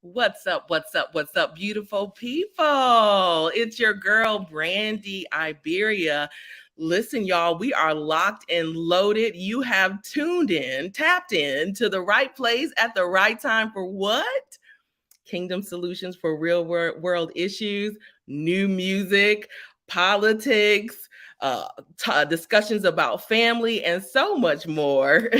What's up? What's up? What's up, beautiful people? It's your girl, Brandy Iberia. Listen, y'all, we are locked and loaded. You have tuned in, tapped in to the right place at the right time for what? Kingdom solutions for real world issues, new music, politics, discussions about family, and so much more.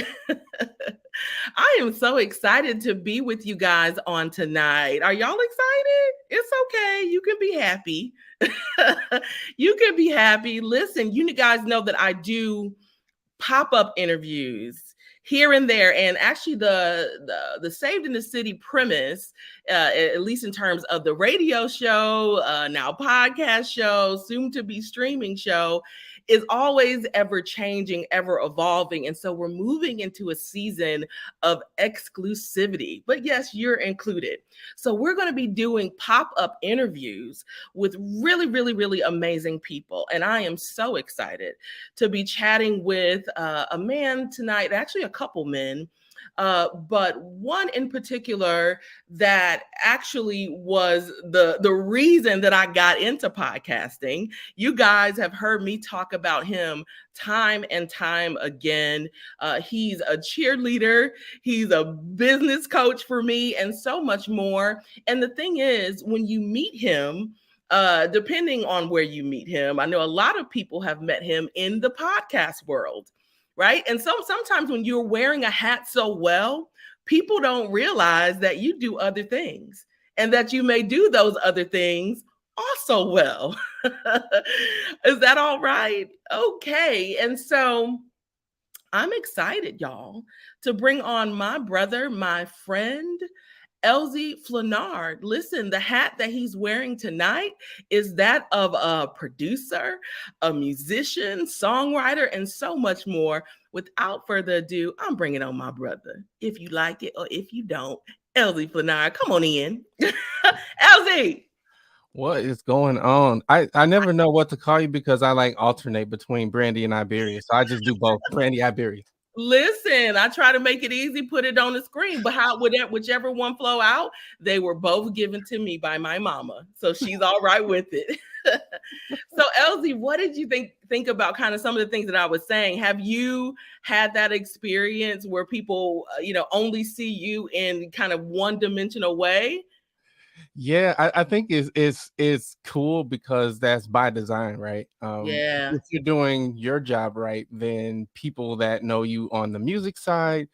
I am so excited to be with you guys on tonight. Are y'all excited? It's okay. You can be happy. You can be happy. Listen, you guys know that I do pop-up interviews here and there, and actually the Saved in the City premise, at least in terms of the radio show, now podcast show, soon to be streaming show, is always ever changing, ever evolving. And so we're moving into a season of exclusivity, but yes, you're included. So we're going to be doing pop-up interviews with really, really, really amazing people, and I am so excited to be chatting with a man tonight, actually a couple men, but one in particular that actually was the reason that I got into podcasting. You guys have heard me talk about him time and time again. He's a cheerleader, he's a business coach for me, and so much more. And the thing is, when you meet him, depending on where you meet him, I know a lot of people have met him in the podcast world, right? And so sometimes when you're wearing a hat so well, people don't realize that you do other things and that you may do those other things also well. Is that all right? Okay. And so I'm excited, y'all, to bring on my brother, my friend, Elzie Flanard. Listen, the hat that he's wearing tonight is that of a producer, a musician, songwriter, and so much more. Without further ado, I'm bringing on my brother. If you like it or if you don't, Elzie Flanard, come on in. Elzie! What is going on? I never know what to call you because I like alternate between Brandy and Iberia. So I just do both. Brandy, Iberia. Listen, I try to make it easy, put it on the screen, but whichever one flow out, they were both given to me by my mama, so she's all right with it. So, Elzie, what did you think about kind of some of the things that I was saying? Have you had that experience where people, only see you in kind of one-dimensional way? Yeah, I think it's cool because that's by design, right? Yeah. If you're doing your job right, then people that know you on the music side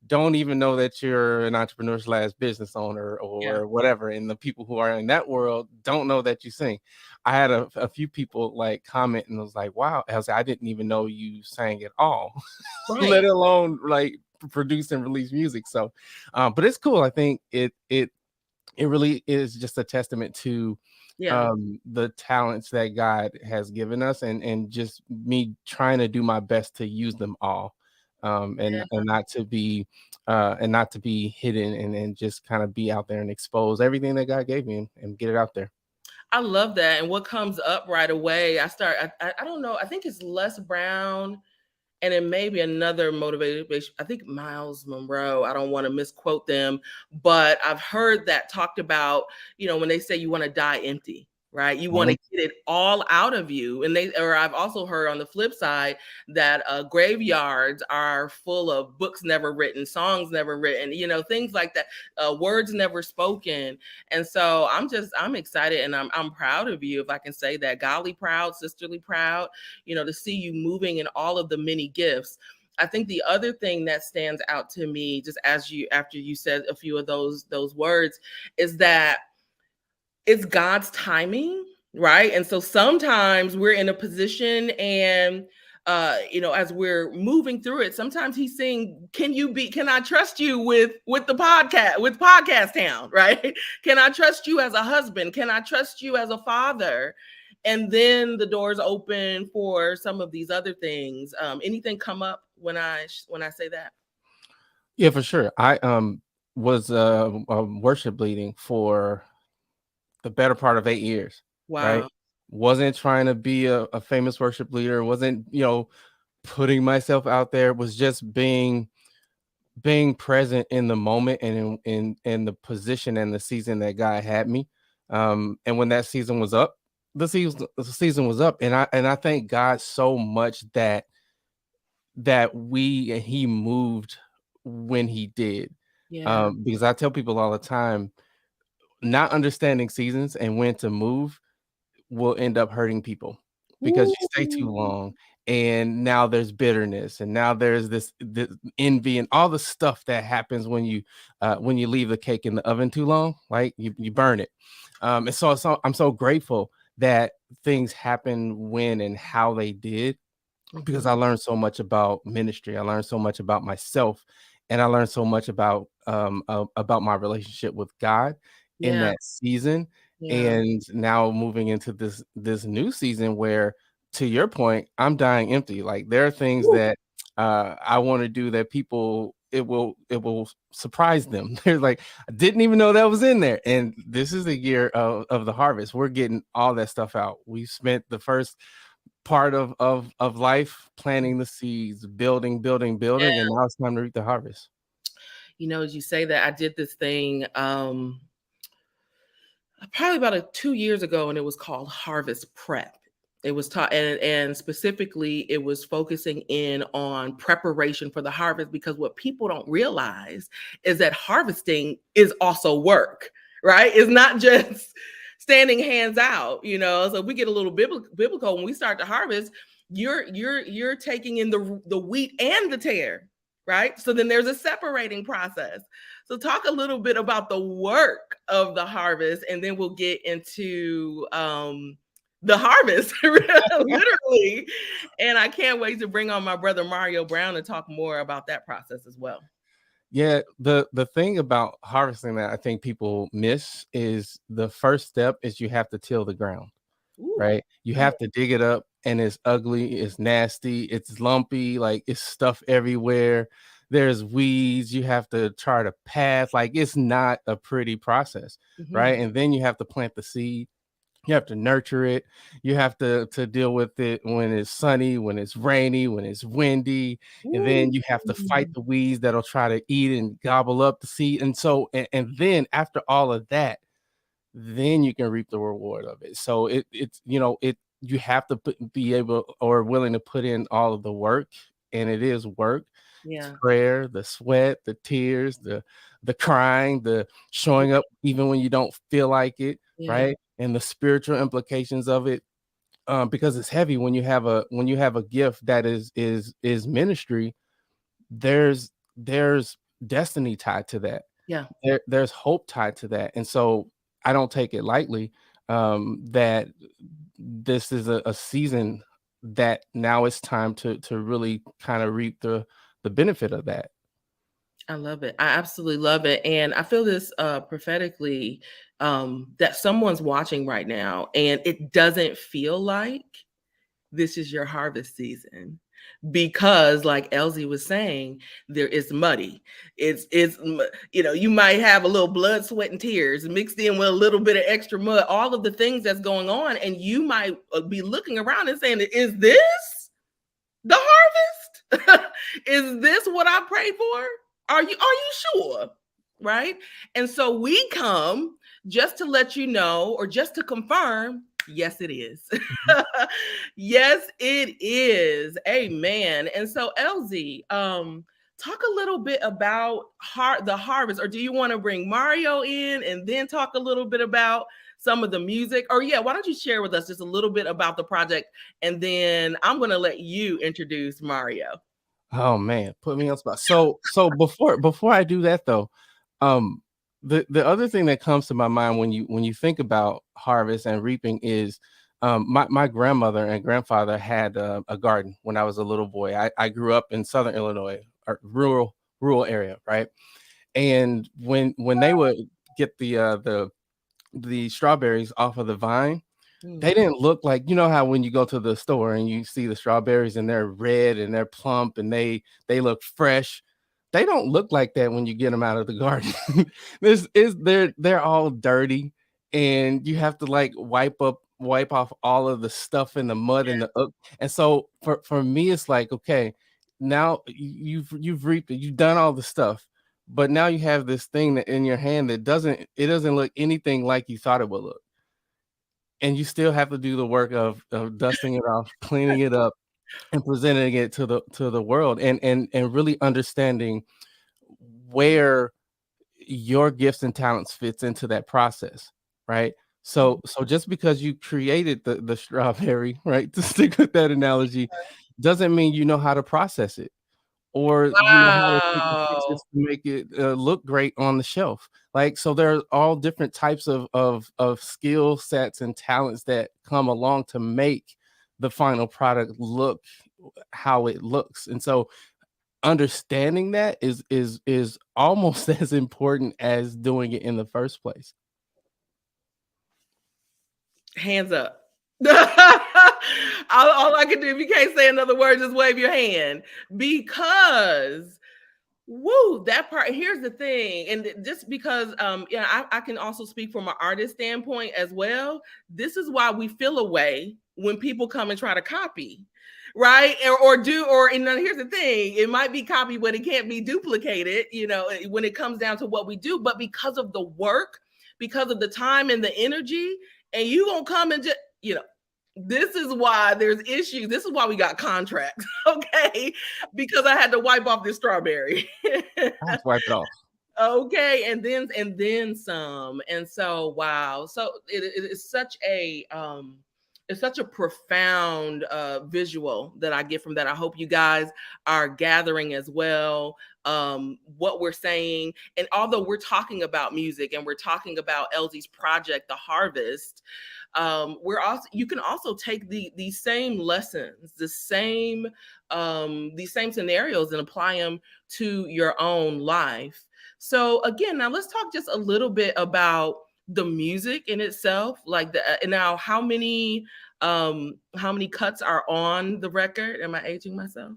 don't even know that you're an entrepreneur / business owner Yeah. or whatever. And the people who are in that world don't know that you sing. I had a few people like comment and was like, wow, Elsie, I didn't even know you sang at all, Right. let alone like produce and release music. So, but it's cool. I think it really is just a testament to Yeah. the talents that God has given us and just me trying to do my best to use them all, and not to be hidden and just kind of be out there and expose everything that God gave me and get it out there. I love that. And what comes up right away, I don't know, I think it's Les Brown and then maybe another motivator. I think Miles Monroe. I don't want to misquote them, but I've heard that talked about, when they say you want to die empty, right? You want to get it all out of you. Or I've also heard on the flip side that graveyards are full of books never written, songs never written, things like that, words never spoken. And so I'm excited and I'm proud of you, if I can say that, godly proud, sisterly proud, to see you moving in all of the many gifts. I think the other thing that stands out to me, just after you said a few of those words, is that it's God's timing, right? And so sometimes we're in a position and as we're moving through it, sometimes he's saying, can I trust you with the podcast, with Podcast Town, right? Can I trust you as a husband? Can I trust you as a father? And then the doors open for some of these other things. Anything come up when I say that? Yeah, for sure. I was worship leading for the better part of 8 years. Right. Wow. Wasn't trying to be a famous worship leader, wasn't, putting myself out there, was just being being present in the moment and in the position and the season that God had me. And when that season was up, the season was up, and I thank God so much that he moved when he did. Yeah. Because I tell people all the time, not understanding seasons and when to move will end up hurting people because you stay too Ooh. long, and now there's bitterness, and now there's this envy and all the stuff that happens when you leave the cake in the oven too long, like you burn it. And so I'm so grateful that things happen when and how they did, because Mhm. I learned so much about ministry. I learned so much about myself, and I learned so much about my relationship with God in Yeah. that season. Yeah. And now moving into this new season where, to your point, I'm dying empty. Like there are things Woo. that I want to do that people it will surprise them. They're like, I didn't even know that was in there. And this is the year of the harvest. We're getting all that stuff out. We spent the first part of life planting the seeds, building, and now it's time to reap the harvest. As you say that, I did this thing probably about 2 years ago, and it was called Harvest Prep. It was taught, and specifically, it was focusing in on preparation for the harvest, because what people don't realize is that harvesting is also work, right? It's not just standing hands out, So we get a little biblical when we start to harvest. You're taking in the wheat and the tare, right? So then there's a separating process. So talk a little bit about the work of the harvest, and then we'll get into the harvest, literally. And I can't wait to bring on my brother Mario Brown to talk more about that process as well. Yeah, the thing about harvesting that I think people miss is the first step is you have to till the ground, Ooh. right? You have to dig it up, and it's ugly, it's nasty, it's lumpy, like it's stuff everywhere. There's weeds, you have to chart a path, like it's not a pretty process, Mhm. right? And then you have to plant the seed. You have to nurture it. You have to deal with it when it's sunny, when it's rainy, when it's windy, and Ooh. then you have to fight the weeds that'll try to eat and gobble up the seed. And so, and then after all of that, then you can reap the reward of it. So it's you have to be able or willing to put in all of the work, and it is work. It's Yeah. prayer, the sweat, the tears, the crying, the showing up even when you don't feel like it, Yeah. right? And the spiritual implications of it, because it's heavy when you have a gift that is ministry. There's destiny tied to that. Yeah. There's hope tied to that, and so I don't take it lightly, that this is a season that now it's time to really kind of reap the benefit of that. I love it. I absolutely love it. And I feel this prophetically, that someone's watching right now and it doesn't feel like this is your harvest season, because like Elzie was saying, there is muddy. You might have a little blood, sweat, and tears mixed in with a little bit of extra mud, all of the things that's going on, and you might be looking around and saying, is this the harvest? Is this what I prayed for? Are you sure? Right? And so we come just to let you know, or just to confirm, yes, it is. Mhm. Yes, it is. Amen. And so, LZ, talk a little bit about the harvest, or do you want to bring Mario in and then talk a little bit about some of the music? Or yeah, why don't you share with us just a little bit about the project, and then I'm going to let you introduce Mario. Oh man, put me on spot. So before I do that though, um, the other thing that comes to my mind when you think about harvest and reaping is, my grandmother and grandfather had a garden when I was a little boy. I grew up in Southern Illinois, or rural area, right? And when they would get the strawberries off of the vine, Mm. they didn't look like, how when you go to the store and you see the strawberries and they're red and they're plump and they look fresh. They don't look like that when you get them out of the garden. This is they're all dirty, and you have to like wipe off all of the stuff in the mud and and so for me it's like, okay, now you've reaped it, you've done all the stuff, but now you have this thing that in your hand that doesn't look anything like you thought it would look, and you still have to do the work of dusting it off, cleaning it up, and presenting it to the world, and really understanding where your gifts and talents fits into that process, right? So just because you created the strawberry, right, to stick with that analogy, doesn't mean you know how to process it, or you know how to take the Wow. pieces to make it look great on the shelf. Like, so there are all different types of skill sets and talents that come along to make the final product look how it looks. And so understanding that is almost as important as doing it in the first place. Hands up. All I can do, if you can't say another word, just wave your hand. Because woo, that part. Here's the thing, and just because yeah, I can also speak from an artist standpoint as well. This is why we feel a way when people come and try to copy, right? And then here's the thing, it might be copied, but it can't be duplicated, when it comes down to what we do. But because of the work, because of the time and the energy, and you gonna come and just, this is why there's issues. This is why we got contracts, okay? Because I had to wipe off this strawberry. I have to wipe it off. Okay, and then some. And so wow. So it is such a it's such a profound visual that I get from that. I hope you guys are gathering as well what we're saying. And although we're talking about music and we're talking about Elzie's project, The Harvest, you can also take these same lessons, these same scenarios, and apply them to your own life. So again, now let's talk just a little bit about the music in itself. Like now, how many cuts are on the record? Am I aging myself?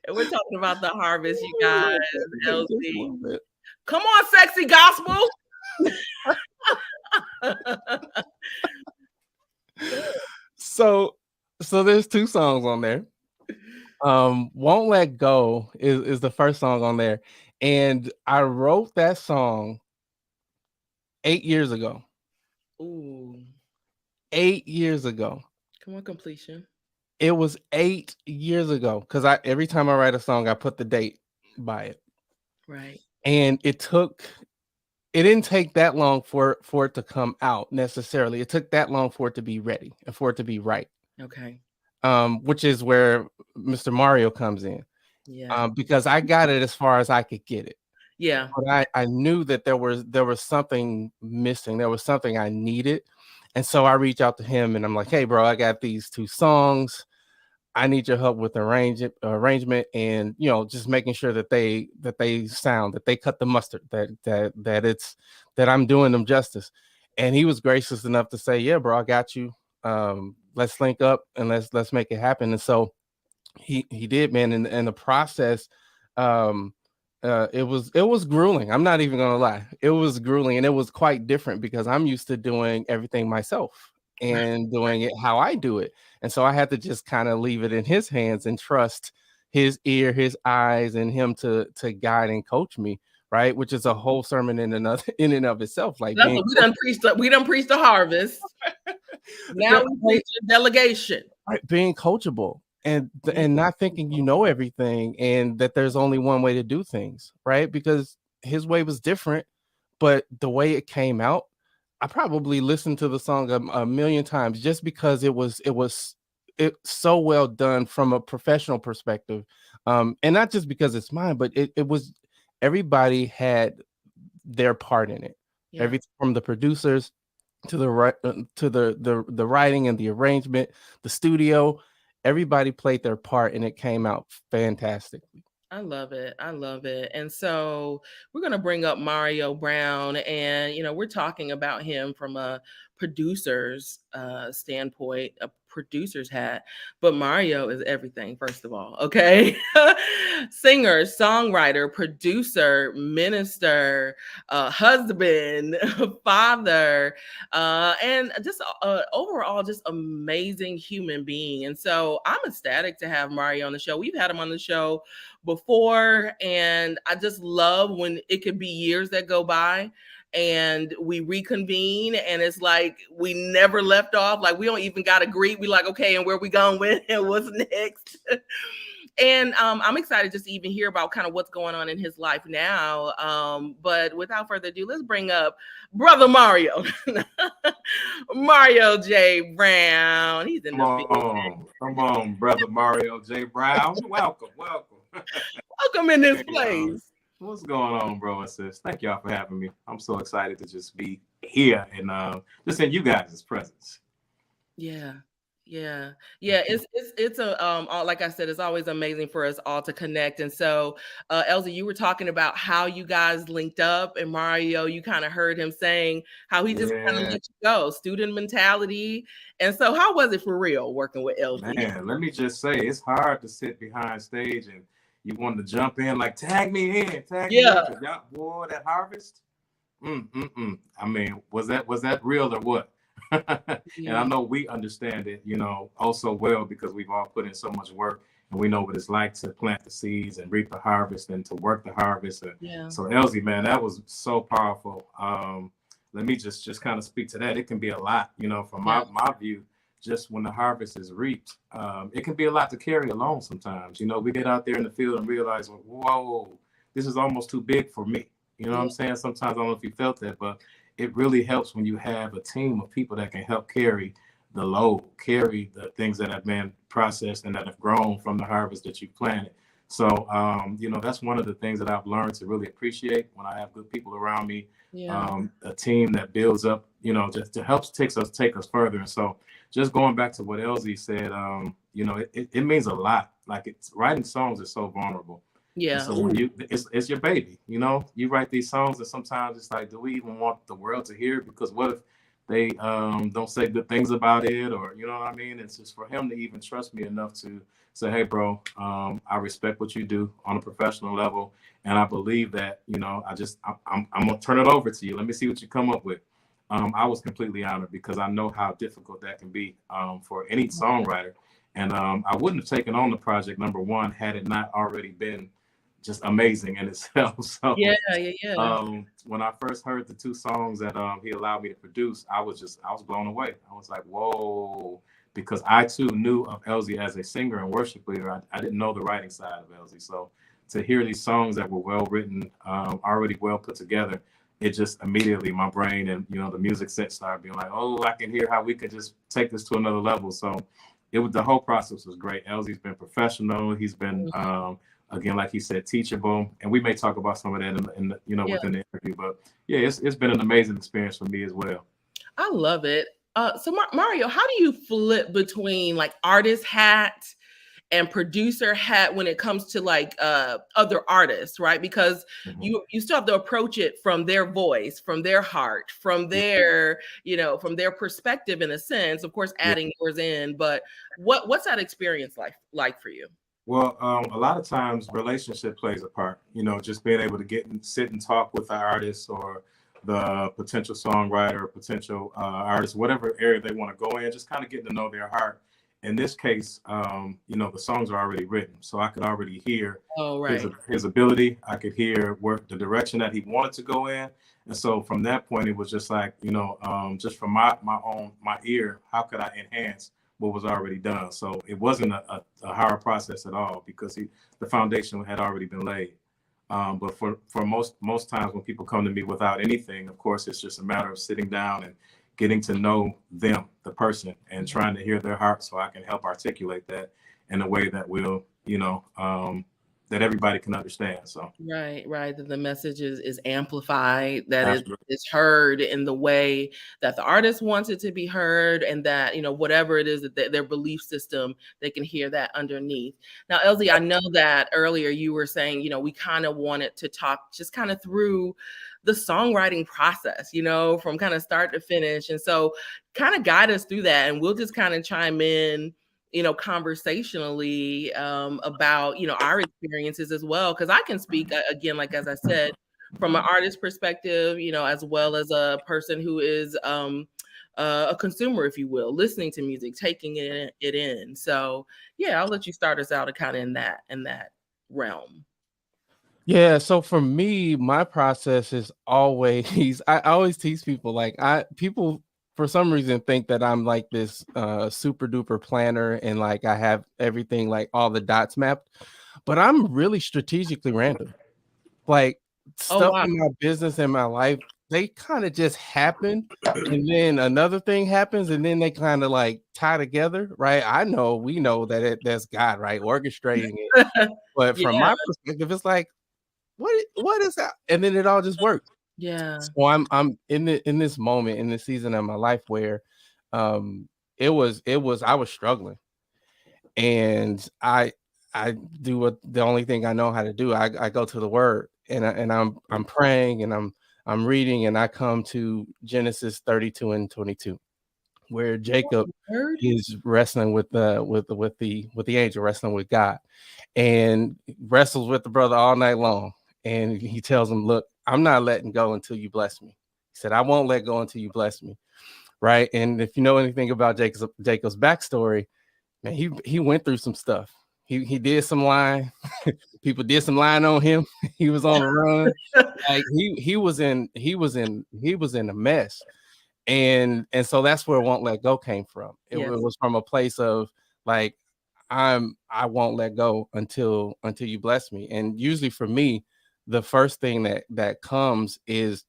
And we're talking about The Harvest, you guys. Elzie, come on, sexy gospel. So there's two songs on there. Won't Let Go is the first song on there, and I wrote that song 8 years ago. Ooh. 8 years ago. Come on, completion. It was 8 years ago, because every time I write a song, I put the date by it. Right. And it didn't take that long for it to come out necessarily. It took that long for it to be ready and for it to be right. Okay. Which is where Mr. Mario comes in. Yeah. Because I got it as far as I could get it. Yeah. But I knew that there was something missing. There was something I needed. And so I reached out to him and I'm like, hey, bro, I got these two songs. I need your help with arrangement, and just making sure that they sound, that they cut the mustard, that I'm doing them justice. And he was gracious enough to say, yeah, bro, I got you. Let's link up and let's make it happen. And so he did, man. And the process, it was grueling. I'm not even gonna lie. It was grueling, and it was quite different because I'm used to doing everything myself and doing it how I do it. And so I had to just kind of leave it in his hands and trust his ear, his eyes, and him to guide and coach me, right? Which is a whole sermon in and of itself. Like, we done preached the harvest. Now we preach delegation. Right, being coachable and not thinking you know everything and that there's only one way to do things, right? Because his way was different, but the way it came out, I probably listened to the song a million times just because it was so well done from a professional perspective, and not just because it's mine, but it was, everybody had their part in it. Yeah. Everything from the producers to the writing and the arrangement, the studio, everybody played their part, and it came out fantastically. I love it. I love it. And so we're going to bring up Mario Brown, and we're talking about him from a producer's standpoint, a producer's hat, but Mario is everything, first of all, okay? Singer, songwriter, producer, minister, husband, father, and just overall, just amazing human being. And so I'm ecstatic to have Mario on the show. We've had him on the show before, and I just love when it could be years that go by and we reconvene and it's like we never left off. Like we don't even got to greet. We like, okay, and where we going with and what's next? And I'm excited just to even hear about kind of what's going on in his life now. But without further ado, let's bring up Brother Mario. Mario J. Brown. He's in the Come on, Brother Mario J. Brown. Welcome. Welcome in this place. What's going on, bro and sis? Thank y'all for having me. I'm so excited to just be here and just in you guys' presence. Yeah. It's a like I said, it's always amazing for us all to connect. And so, Elzie, you were talking about how you guys linked up, and Mario, you kind of heard him saying how he just kind of let you go, student mentality. And so, how was it for real working with Elzie? Man, let me just say, it's hard to sit behind stage and you want to jump in like tag me in. Y'all, boy, that harvest. I mean, was that real or what? And I know we understand it, also well because we've all put in so much work and we know what it's like to plant the seeds and reap the harvest and to work the harvest. So Elzie, man, that was so powerful. Let me just kind of speak to that. It can be a lot, from my view. Just when the harvest is reaped, it can be a lot to carry along sometimes. We get out there in the field and realize, whoa, this is almost too big for me. You know what I'm saying? Sometimes I don't know if you felt that, but it really helps when you have a team of people that can help carry the load, carry the things that have been processed and that have grown from the harvest that you planted. So, that's one of the things that I've learned to really appreciate when I have good people around me, a team that builds up, just to help take us further. And so just going back to what Elzie said, it means a lot. Like writing songs is so vulnerable. Yeah. And so when it's your baby, you write these songs and sometimes it's like, do we even want the world to hear it? Because what if they don't say good things about it, or, you know what I mean? It's just for him to even trust me enough to say, hey, bro, I respect what you do on a professional level. And I believe that, I'm going to turn it over to you. Let me see what you come up with. I was completely honored because I know how difficult that can be for any songwriter. And I wouldn't have taken on the project, number one, had it not already been just amazing in itself. So when I first heard the two songs that he allowed me to produce, I was blown away. I was like, whoa, because I too knew of Elzie as a singer and worship leader. I didn't know the writing side of Elzie. So to hear these songs that were well written, already well put together, it just immediately my brain and the music set started being like, oh, I can hear how we could just take this to another level. So the whole process was great. Elzie's been professional. He's been again, like he said, teachable, and we may talk about some of that in within the interview. But it's been an amazing experience for me as well. I love it. So Mario, how do you flip between like artist hat and producer hat when it comes to like other artists, right? Because you still have to approach it from their voice, from their heart, from their from their perspective in a sense. Of course, adding yours in, but what's that experience like for you? Well, a lot of times relationship plays a part, just being able to sit and talk with the artist or the potential songwriter, potential artist, whatever area they want to go in, just kind of getting to know their heart. In this case, the songs are already written, so I could already hear his ability. I could hear the direction that he wanted to go in. And so from that point, it was just like, just from my ear, how could I enhance what was already done? So it wasn't a hard process at all because the foundation had already been laid. But for most times when people come to me without anything, of course, it's just a matter of sitting down and getting to know them, the person, and trying to hear their heart so I can help articulate that in a way that will, that everybody can understand. So right, that the message is amplified, that is heard in the way that the artist wants it to be heard, and that whatever it is that their belief system, they can hear that underneath. Now, Elzie, I know that earlier you were saying we kind of wanted to talk just kind of through the songwriting process, you know, from kind of start to finish. And so kind of guide us through that, and we'll just kind of chime in, you know, conversationally about, you know, our experiences as well. Because I can speak again, like as I said, from an artist perspective, you know, as well as a person who is a consumer, if you will, listening to music, taking it in. So yeah, I'll let you start us out kind of in that realm. Yeah, so for me, my process is always I always tease people, like, people for some reason think that I'm like this super duper planner, and like I have everything, like all the dots mapped, but I'm really strategically random. Like, Oh stuff wow. in my business and my life, they kind of just happen, and then another thing happens, and then they kind of like tie together, right? We know that that's God, right, orchestrating it. But from Yeah. my perspective, it's like, what is that? And then it all just works. Yeah. So I'm in this moment, in this season of my life where um I was struggling, and I do what the only thing I know how to do. I go to the word, and I'm praying, and I'm reading, and I come to Genesis 32 and 22, where Jacob Word? is wrestling with the angel, wrestling with God, and wrestles with the brother all night long. And he tells him, "Look, I'm not letting go until you bless me." He said, "I won't let go until you bless me." Right? And if you know anything about Jacob's backstory, man, he went through some stuff. He did some lying. People did some lying on him. He was on the run. Like he was in a mess. And so that's where "Won't Let Go" came from. It Yes. was from a place of like, I won't let go until you bless me. And usually for me, the first thing that comes is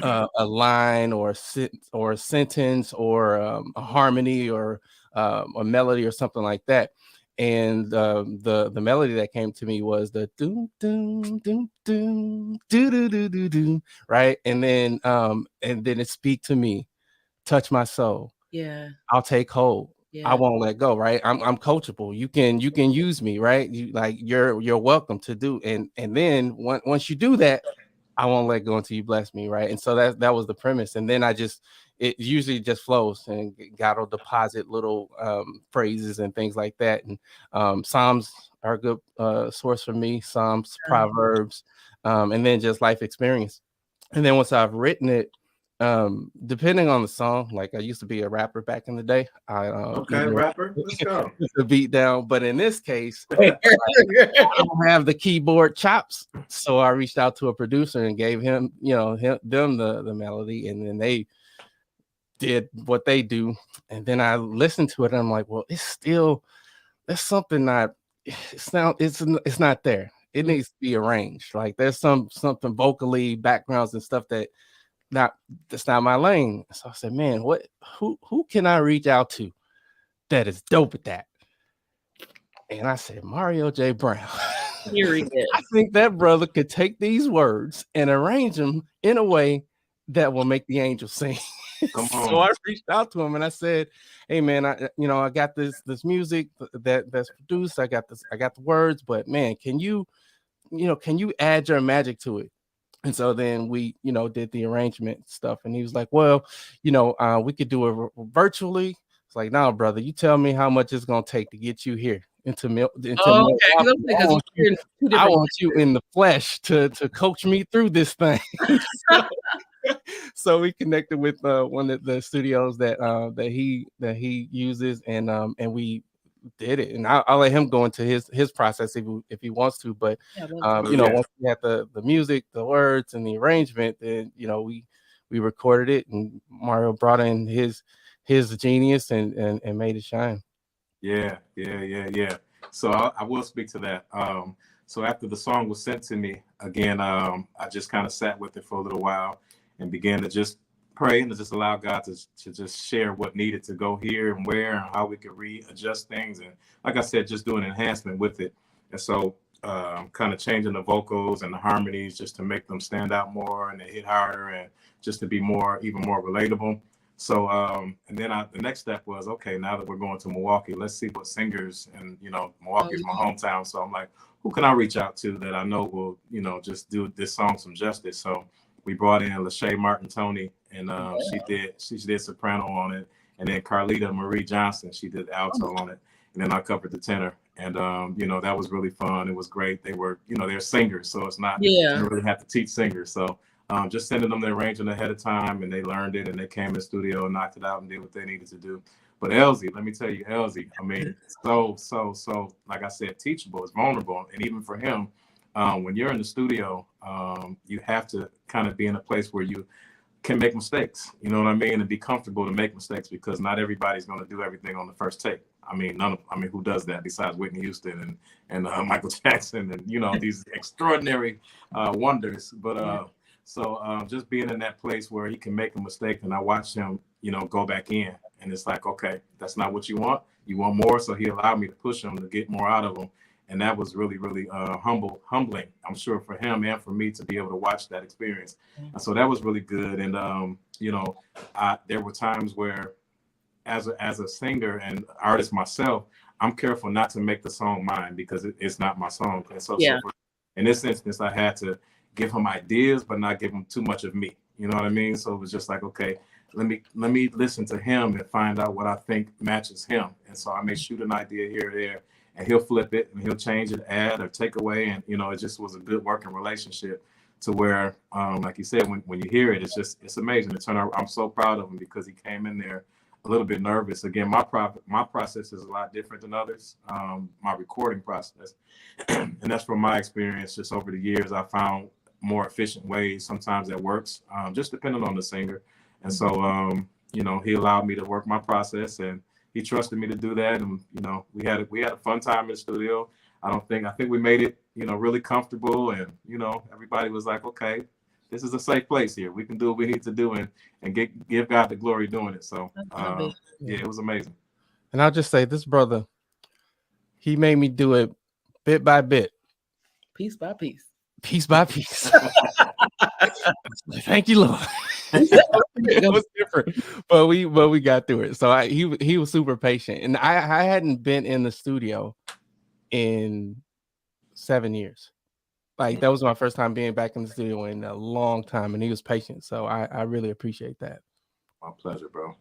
a line or a sentence, or a harmony, or a melody, or something like that. And the melody that came to me was the doom doom doom doom doo doo doo doo doo, right? And then it speak to me, touch my soul. Yeah. I'll take hold. I Yeah. won't let go, right? I'm coachable. You can use me, right? You're welcome to do. And then once you do that, I won't let go until you bless me, right? And so that was the premise. And then it usually just flows, and God will deposit little phrases and things like that. And Psalms are a good source for me. Psalms, Proverbs, and then just life experience. And then once I've written it, depending on the song, like I used to be a rapper back in the day. Okay, rapper, let's go. The beat down, but in this case, Yeah. I don't have the keyboard chops, so I reached out to a producer and gave them the melody, and then they did what they do. And then I listened to it, and I'm like, well, there's something not, it's not there. It needs to be arranged. Like there's something vocally, backgrounds and stuff that's not my lane. So I said, man, who can I reach out to that is dope at that? And I said, Mario J. Brown. I think that brother could take these words and arrange them in a way that will make the angels sing. So I reached out to him and I said, hey man, I got this music that's produced. I got the words, but man, can you add your magic to it? And so then we, did the arrangement stuff. And he was like, well, we could do it virtually. It's like, no, brother, you tell me how much it's going to take to get you here into Okay. I want you in the flesh to coach me through this thing. So we connected with one of the studios that he uses, and we did it. And I'll let him go into his process if he wants to. But once we had the music, the words, and the arrangement, then we recorded it, and Mario brought in his genius and made it shine. Yeah. So I will speak to that. So after the song was sent to me, again, I just kind of sat with it for a little while and began to just pray and to just allow God to just share what needed to go here and where and how we could readjust things. And like I said, just do an enhancement with it. And so kind of changing the vocals and the harmonies just to make them stand out more and they hit harder and just to be even more relatable. So, and then the next step was, okay, now that we're going to Milwaukee, let's see what singers, and, Milwaukee is my hometown. So I'm like, who can I reach out to that I know will, just do this song some justice? So we brought in Lachey Martin Tony, and she did soprano on it, and then Carlita Marie Johnson, she did alto on it, and then I covered the tenor. And that was really fun. It was great. They were, they're singers, so it's not you don't really have to teach singers. So just sending them the arrangement ahead of time, and they learned it, and they came in the studio and knocked it out and did what they needed to do. But Elzie, let me tell you, Elzie, I mean, so, like I said, teachable, it's vulnerable. And even for him, when you're in the studio, you have to kind of be in a place where you can make mistakes, you know what I mean? And be comfortable to make mistakes, because not everybody's going to do everything on the first take. I mean, who does that besides Whitney Houston and Michael Jackson and, these extraordinary wonders. But so just being in that place where he can make a mistake, and I watch him, go back in, and it's like, okay, that's not what you want. You want more. So he allowed me to push him to get more out of him. And that was really, really humbling, I'm sure, for him and for me to be able to watch that experience. And so that was really good. And, there were times where as a singer and artist myself, I'm careful not to make the song mine, because it's not my song. And so in this instance, I had to give him ideas, but not give him too much of me. You know what I mean? So it was just like, okay, let me listen to him and find out what I think matches him. And so I may shoot an idea here or there, and he'll flip it and he'll change it, add or take away. And, it just was a good working relationship to where, like you said, when you hear it, it's amazing. I'm so proud of him, because he came in there a little bit nervous. Again, my process is a lot different than others, my recording process. And that's from my experience. Just over the years, I found more efficient ways. Sometimes that works, just depending on the singer. And so, he allowed me to work my process, and he trusted me to do that. And, we had a fun time in the studio. I think we made it, really comfortable. And, everybody was like, okay, this is a safe place here. We can do what we need to do and give God the glory doing it. So, it was amazing. And I'll just say, this brother, he made me do it bit by bit. Piece by piece. Piece by piece. Thank you, Lord. It was different, but we got through it. So he was super patient, and I hadn't been in the studio in 7 years. Like, that was my first time being back in the studio in a long time, and he was patient. So I really appreciate that. My pleasure, bro.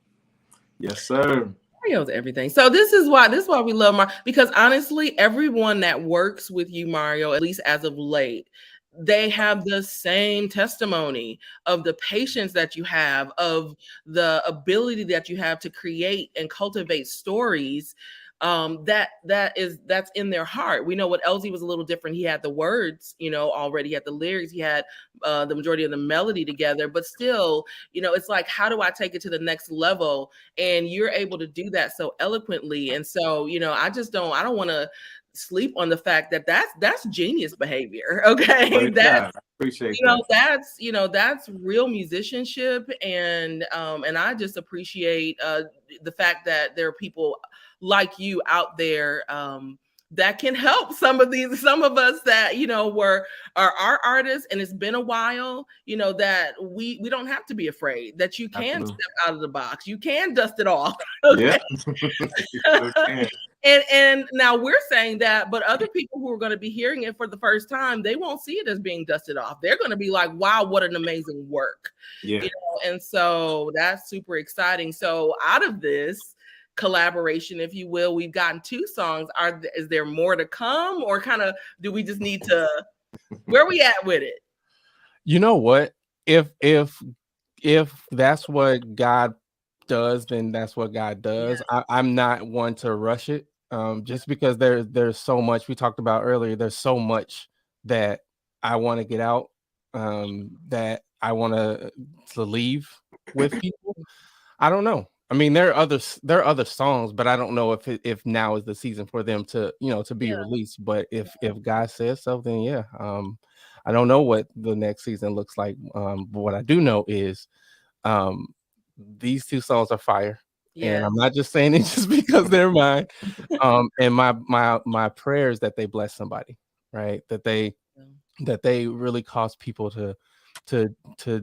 Yes, sir. Mario's everything. So this is why we love Mario, because honestly, everyone that works with you, Mario, at least as of late, they have the same testimony of the patience that you have, of the ability that you have to create and cultivate stories that's in their heart. We know what Elzie was a little different. He had the words, already. He had the lyrics. He had the majority of the melody together. But still, it's like, how do I take it to the next level? And you're able to do that so eloquently. And so, I don't want to sleep on the fact that that's genius behavior. Okay, that's, appreciate that's real musicianship. And I just appreciate the fact that there are people like you out there that can help some of us that are artists, and it's been a while, that we don't have to be afraid, that you can step out of the box, you can dust it off. Okay? Yeah. And now we're saying that, but other people who are going to be hearing it for the first time, they won't see it as being dusted off. They're going to be like, wow, what an amazing work. Yeah. And so that's super exciting. So out of this collaboration, if you will, we've gotten 2 songs. Is there more to come, or kind of do we just need to, where we at with it? You know what? If that's what God does, then that's what God does. Yeah. I'm not one to rush it. Just because there's so much we talked about earlier. There's so much that I want to get out, that I want to leave with people. I don't know. I mean, there are other songs, but I don't know if now is the season for them to be released. But if God says so, then yeah. I don't know what the next season looks like. But what I do know is these 2 songs are fire. Yeah. And I'm not just saying it just because they're mine. And my prayer is that they bless somebody, right? That they really cause people to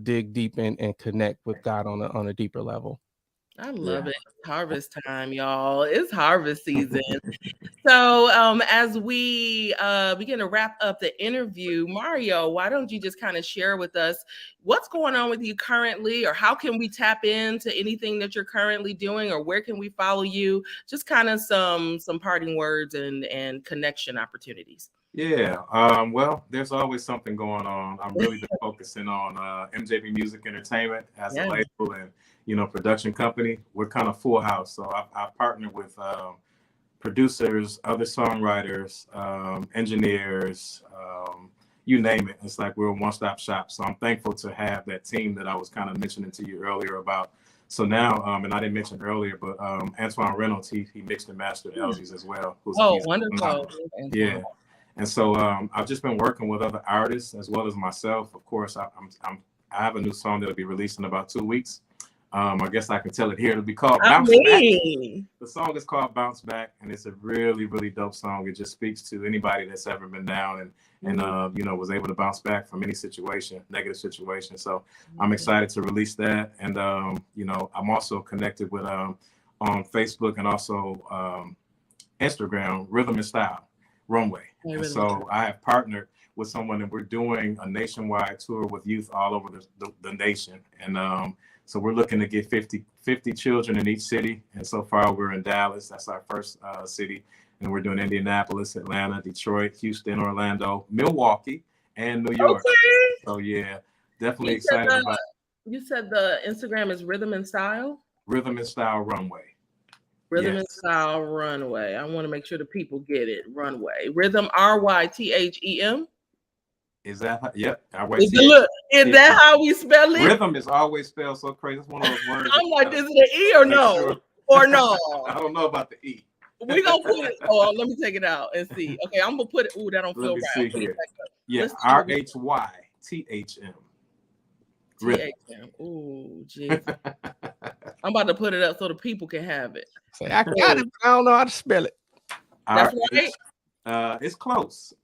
dig deep and connect with God on a deeper level. I love it. Harvest time, y'all. It's harvest season. So, as we begin to wrap up the interview, Mario, why don't you just kind of share with us what's going on with you currently, or how can we tap into anything that you're currently doing, or where can we follow you? Just kind of some parting words and connection opportunities. Yeah. Well, there's always something going on. I'm really been focusing on MJB Music Entertainment as a label and, production company. We're kind of full house. So I've partnered with producers, other songwriters, engineers, you name it. It's like we're a one-stop shop. So I'm thankful to have that team that I was kind of mentioning to you earlier about. So now, and I didn't mention earlier, but Antoine Reynolds, he mixed and mastered Elsie's as well. Wonderful. Yeah. And so I've just been working with other artists as well as myself. Of course, I have a new song that'll be released in about 2 weeks. I guess I can tell it here. It'll be called Bounce Back. The song is called Bounce Back, and it's a really, really dope song. It just speaks to anybody that's ever been down and was able to bounce back from any situation, negative situation. So I'm excited to release that. And, I'm also connected with on Facebook and also Instagram, Rhythm and Style Runway. And so I have partnered with someone, and we're doing a nationwide tour with youth all over the nation. And so we're looking to get 50 children in each city. And so far we're in Dallas. That's our first city. And we're doing Indianapolis, Atlanta, Detroit, Houston, Orlando, Milwaukee, and New York. Okay. So yeah, definitely excited about it. You said the Instagram is Rhythm and Style? Rhythm and Style Runway. Rhythm and Style Runway. I want to make sure the people get it. Runway. Rhythm, RYTHEM. Is that yep? Is that how we spell it? Rhythm is always spelled so crazy. It's one of those words. I'm like, is it an E or no? Sure. Or no? I don't know about the E. We gonna put it. Oh, let me take it out and see. Okay, I'm gonna put it. Ooh, that don't feel right. See here. Yeah, RHYTHM. THM. Ooh, Jesus. I'm about to put it up so the people can have it. Say, I got it. I don't know how to spell it. That's right. It's close.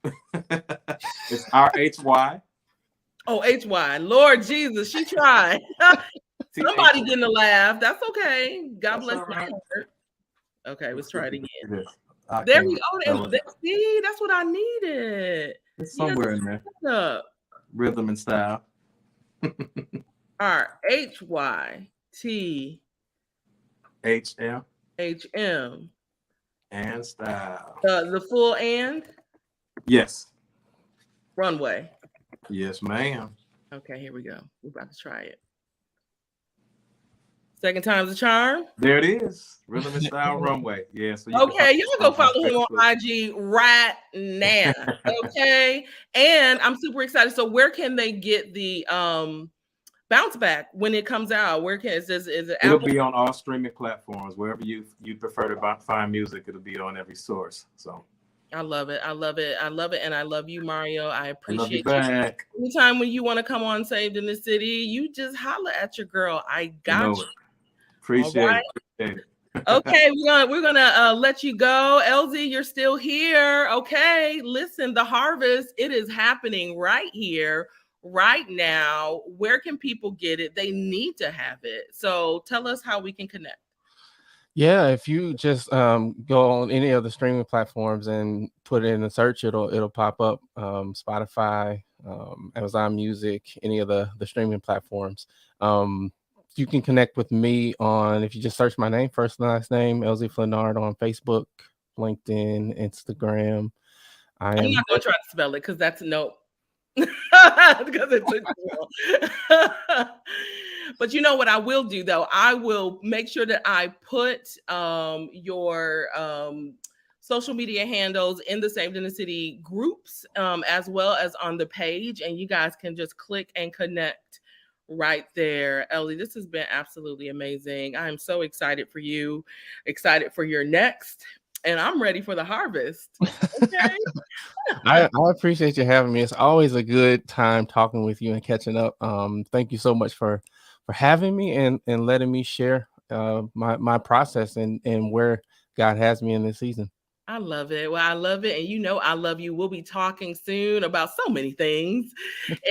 It's RHY. Oh, HY. Lord Jesus, she tried. Somebody getting a laugh. That's okay. God bless my heart. Okay, let's try it again. There we go. See, that's what I needed. It's somewhere in there. Rhythm and Style. RHYTHM. And Style. The full and? Yes. Runway. Yes, ma'am. Okay, here we go. We're about to try it. Second time's a charm. There it is. Rhythm and Style Runway. Yeah. So okay, y'all go follow him on IG right now. Okay. And I'm super excited. So where can they get the Bounce Back when it comes out? Where can is it? It'll Apple? Be on all streaming platforms. Wherever you prefer to find music, it'll be on every source. So I love it. I love it. I love it. And I love you, Mario. I appreciate you. Anytime when you want to come on Saved in the City, you just holler at your girl. I got you. Appreciate it. Okay, we're gonna let you go. Elzie, you're still here. Okay, listen, the harvest, it is happening right here, right now. Where can people get it? They need to have it. So tell us how we can connect. Yeah, if you just go on any of the streaming platforms and put it in the search, it'll pop up. Spotify, Amazon Music, any of the streaming platforms. You can connect with me on, if you just search my name, first and last name, Elzie Flanard, on Facebook, LinkedIn, Instagram. I'm not gonna try to spell it because that's no. Because it took too long. But you know what I will do though? I will make sure that I put your social media handles in the Saved in the City groups, as well as on the page, and you guys can just click and connect right there. Elzie, this has been absolutely amazing. I'm so excited for you, excited for your next, and I'm ready for the harvest. Okay. I appreciate you having me. It's always a good time talking with you and catching up. Thank you so much for having me and letting me share my process and where God has me in this season. I love it. Well, I love it. And you know, I love you. We'll be talking soon about so many things.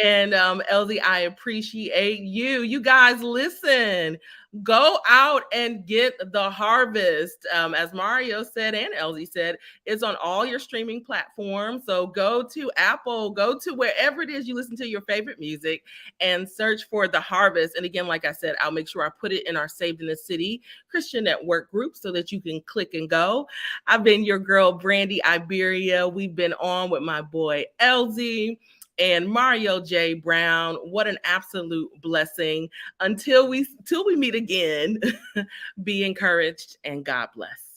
And Elzie, I appreciate you. You guys, listen, go out and get The Harvest. As Mario said and Elzie said, it's on all your streaming platforms. So go to Apple, go to wherever it is you listen to your favorite music and search for The Harvest. And again, like I said, I'll make sure I put it in our Saved in the City Christian Network group so that you can click and go. I've been your girl, Brandy Iberia. We've been on with my boy, Elzie, and Mario J. Brown. What an absolute blessing. Until we meet again, be encouraged and God bless.